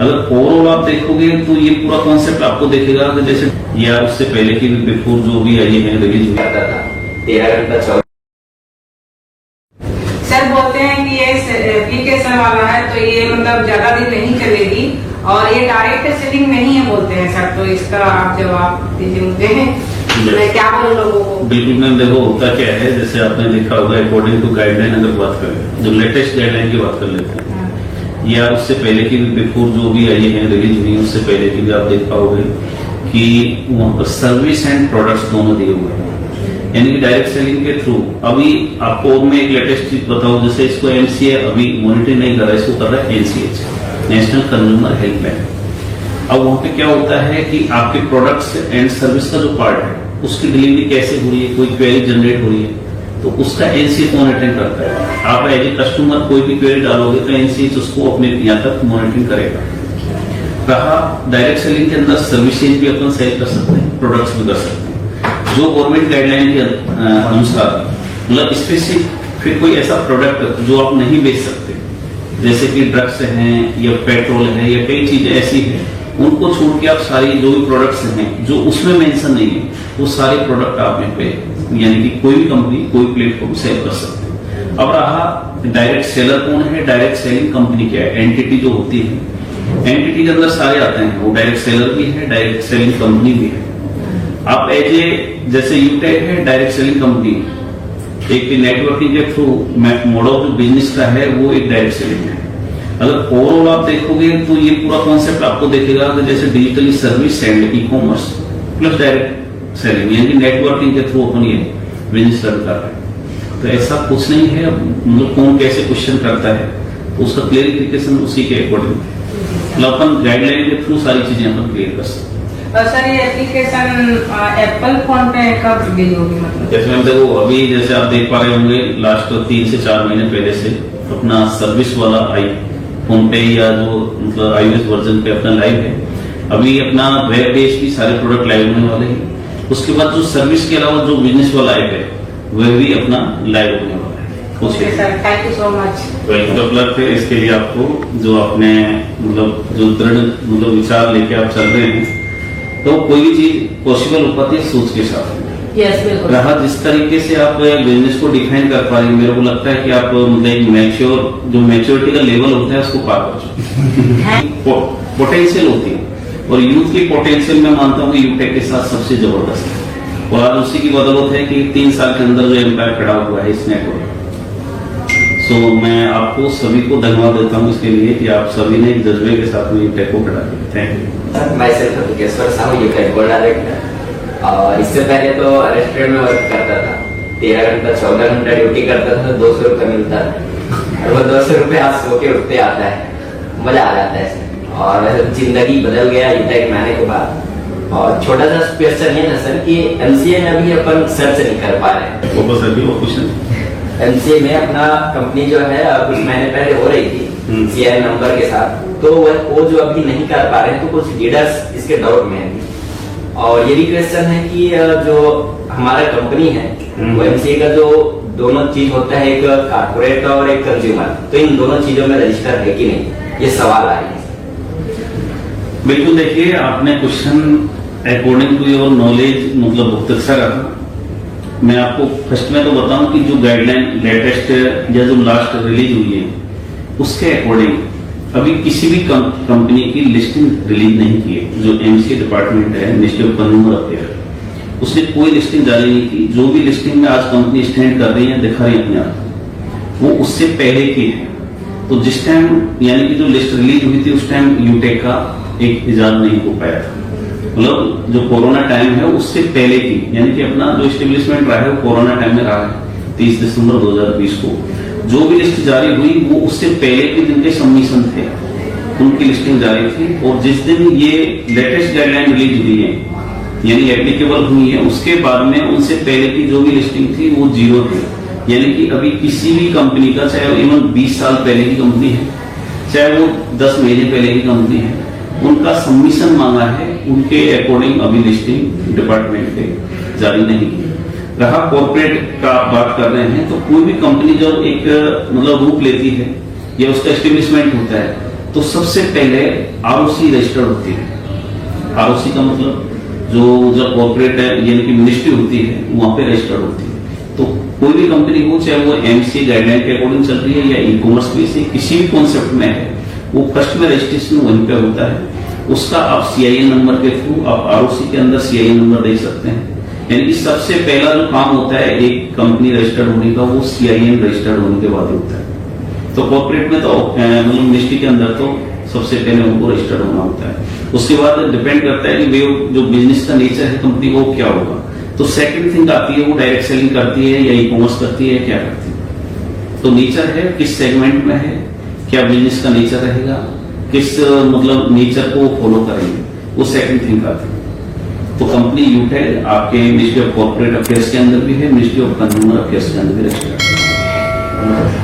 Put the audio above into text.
अगर ओवरऑल आप देखोगे तो ये पूरा कॉन्सेप्ट आपको देखेगा कि जैसे या उससे पहले की बिफोर जो भी आई है रिलीज हुआ था 13 घंटा 14। सर बोलते हैं कि ये एप्लीकेशन वाला है तो ये मतलब ज्यादा दिन नहीं चलेगी और ये डायरेक्ट सेलिंग नहीं है बोलते हैं सर, तो इसका आप जवाब दीजिए मुझे। मैं क्या बोलूं लोगों को? बिल्कुल मैम, देखो होता क्या है, जैसे आपने देखा होगा अकॉर्डिंग टू गाइडलाइन अगर बात करें, जो लेटेस्ट गाइडलाइन की बात कर लेते हैं या उससे पहले की बिफोर जो भी आई है रिलीज हुई उससे पहले की भी आप देख पाओगे कि वहां पर सर्विस एंड प्रोडक्ट्स दोनों दिए हुए हैं, यानी कि डायरेक्ट सेलिंग के थ्रू। अभी आपको और मैं एक लेटेस्ट चीज बताऊं, जैसे इसको एमसीए अभी मॉनिटरिंग नहीं कर रहा है, इसको कर रहा है एनसीएच, नेशनल कंज्यूमर हेल्पलाइन। अब वहां पे क्या होता है कि आपके प्रोडक्ट्स एंड सर्विस का जो पार्ट है उसकी डिलीवरी कैसे हो रही है, कोई क्वेरी जनरेट हो रही है तो उसका एनसीएच मॉनिटरिंग करता है। आप एज ए कस्टमर कोई भी क्वेरी डालोगे तो एनसीएच उसको अपने यहाँ तक मॉनिटरिंग करेगा। रहा डायरेक्ट सेलिंग के अंदर सर्विसेज भी अपन सेल कर सकते हैं, प्रोडक्ट्स भी कर सकते हैं जो गवर्नमेंट गाइडलाइन के अनुसार, मतलब स्पेसिफिक फिर कोई ऐसा प्रोडक्ट जो आप नहीं बेच सकते, जैसे कि ड्रग्स हैं या पेट्रोल है या कई चीजें ऐसी हैं, उनको छोड़ के आप सारी जो भी प्रोडक्ट्स हैं जो उसमें मेंशन नहीं है वो सारे प्रोडक्ट आप यहाँ पे यानी कि कोई भी कंपनी कोई प्लेटफॉर्म सेल कर सकते हैं। अब रहा डायरेक्ट सेलर कौन है, डायरेक्ट सेलिंग कंपनी क्या है, एंटिटी जो होती है, एंटिटी के अंदर सारे आते हैं, वो डायरेक्ट सेलर भी है, डायरेक्ट सेलिंग कंपनी भी है। आप एज ए जैसे यूटेक है डायरेक्ट सेलिंग कंपनी, एक नेटवर्किंग के थ्रू मोड ऑफ बिजनेस का है वो एक डायरेक्ट सेलिंग है। अगर ओवरऑल आप देखोगे तो ये पूरा कॉन्सेप्ट आपको देखेगा कि जैसे digitally service and e commerce plus direct selling, यानी कि नेटवर्किंग के थ्रू अपन ये बिजनेस रन कर रहे हैं। तो ऐसा कुछ नहीं है, मतलब कौन कैसे क्वेश्चन करता है तो उसका क्लेरिफिकेशन उसी के अकॉर्डिंग, मतलब अपन गाइडलाइन के थ्रू सारी चीजें अपन क्लियर कर सकते हैं। सर ये एप्लीकेशन एप्पल फोन पे कब रिलीज होगी? मतलब जैसे मैम देखो अभी जैसे आप देख पा रहे होंगे लास्ट 3 से 4 महीने पहले से अपना सर्विस वाला आई फोन पे या जो मतलब iOS वर्जन पे अपना लाइव है। अभी अपना वेब बेस्ड भी सारे प्रोडक्ट लाइव होने वाले हैं। उसके बाद जो सर्विस के अलावा जो बिजनेस वाला ऐप है वह भी अपना लाइव होने वाला है। Okay sir, thank you so much. Welcome है। इसके लिए आपको जो आपने मतलब जो दृढ़ मतलब विचार लेके आप चल रहे हैं तो कोई भी चीज पॉसिबल हो पाती है सोच के साथ। यस बिल्कुल। रहा जिस तरीके से आप बिजनेस को डिफाइन कर पा रहे हैं, मेरे को लगता है कि आप मतलब मैच्योर जो मैच्योरिटी का लेवल होता है उसको पार कर चुके हैं। पोटेंशियल होती है और यूथ की पोटेंशियल मैं मानता हूँ कि यूटेक के साथ सबसे जबरदस्त है और आज उसी की बदौलत है कि 3 साल के अंदर जो एम्पायर खड़ा हुआ है इस नेटवर्क। सो मैं आपको सभी को धन्यवाद देता हूँ इसके लिए कि आप सभी ने जज्बे के साथ में यूटेक को खड़ा किया। Thank you. मैं सिर्फ अभिकेश्वर साहू यूटेक बोर्ड डायरेक्टर, और इससे पहले तो रेस्टोरेंट में वर्क करता था, 13 घंटा 14 घंटा ड्यूटी करता था, 200 रुपये मिलता था और वो 200 रुपये आज सो के उठते आता है, मजा आ जाता है। और जिंदगी बदल गया यूटेक में आने के बाद। और छोटा सा क्वेश्चन है ना सर कि एमसीए में अभी अपन सर्च नहीं कर पा रहे हैं। एमसीए में अपना कंपनी जो है कुछ महीने पहले हो रही थी सीआई नंबर के साथ, तो वो जो अभी नहीं कर पा रहे हैं तो कुछ लीडर्स इसके डाउट में है। और ये भी क्वेश्चन है कि जो हमारा कंपनी है वो एमसीए का जो दोनों चीज होता है, एक कारपोरेट और एक कंज्यूमर, तो इन दोनों चीजों में रजिस्टर है कि नहीं, ये सवाल आ रही है। बिल्कुल, देखिए आपने question according to your knowledge मतलब बहुत अच्छा रहा। मैं आपको फर्स्ट में तो बताऊं कि जो गाइडलाइन लेटेस्ट या जो लास्ट रिलीज हुई है उसके अकॉर्डिंग अभी किसी भी कंपनी की लिस्टिंग रिलीज नहीं की है। जो एमसीए डिपार्टमेंट है, मिनिस्ट्री ऑफ कंज्यूमर अफेयर, उसने कोई लिस्टिंग जारी नहीं की। जो भी लिस्टिंग में आज कंपनी स्टैंड कर रही है, दिखा रही है अपने आप, वो उससे पहले की है। तो जिस टाइम यानी कि जो लिस्ट रिलीज हुई थी उस टाइम यूटेक का एक इजाद नहीं हो पाया था, मतलब जो कोरोना टाइम है उससे पहले की, यानी कि अपना जो स्टेब्लिशमेंट रहा है वो कोरोना टाइम में रहा है 30 दिसंबर 2020 को। जो भी लिस्ट जारी हुई वो उससे पहले के दिन के सबमिशन थे, उनकी लिस्टिंग जारी थी। और जिस दिन ये लेटेस्ट गाइडलाइन रिलीज हुई है यानी एप्लीकेबल हुई है, उसके बाद में उनसे पहले की जो भी लिस्टिंग थी वो 0 थी। यानी कि अभी किसी भी कंपनी का, चाहे इवन 20 साल पहले की कंपनी है, चाहे वो 10 महीने पहले की कंपनी है, उनका सबमिशन मांगा है, उनके अकॉर्डिंग अभी लिस्टिंग डिपार्टमेंट ने जारी नहीं की। रहा कॉर्पोरेट का आप बात कर रहे हैं, तो कोई भी कंपनी जब एक मतलब रूप लेती है या उसका एस्टेब्लिशमेंट होता है तो सबसे पहले आरओसी रजिस्टर्ड होती है। आरओसी का मतलब जो जब कॉर्पोरेट है यानी कि मिनिस्ट्री होती है वहां पे रजिस्टर्ड होती है। तो कोई भी कंपनी हो, चाहे वो एमसी गाइडलाइन के अकॉर्डिंग चल रही है या ई कॉमर्स बेस से किसी भी कॉन्सेप्ट में है, वो फर्स्ट में रजिस्ट्रेशन वहीं पे होता है। उसका आप सीआईएन नंबर के थ्रू आप आरओसी के अंदर सीआईएन नंबर दे सकते हैं। यानी कि सबसे पहला जो काम होता है एक कंपनी रजिस्टर्ड होने का, वो सीआईएन रजिस्टर्ड होने के बाद होता है। तो कॉर्पोरेट में तो मतलब मिनिस्ट्री के अंदर तो सबसे पहले उनको रजिस्टर्ड होना होता है। उसके बाद डिपेंड करता है कि वे जो बिजनेस का नेचर है कंपनी वो क्या होगा। तो सेकंड थिंग आती है वो डायरेक्ट सेलिंग करती है या ई कॉमर्स करती है, क्या करती है। तो नेचर है किस सेगमेंट में है, क्या बिजनेस का नेचर रहेगा, किस मतलब नेचर को फॉलो करेंगे, वो सेकंड थिंग आती है। तो कंपनी यूटेल आपके मिनिस्ट्री ऑफ कॉर्पोरेट अफेयर्स के अंदर भी है, मिनिस्ट्री ऑफ कंज्यूमर अफेयर्स के अंदर भी रजिस्टर्ड है।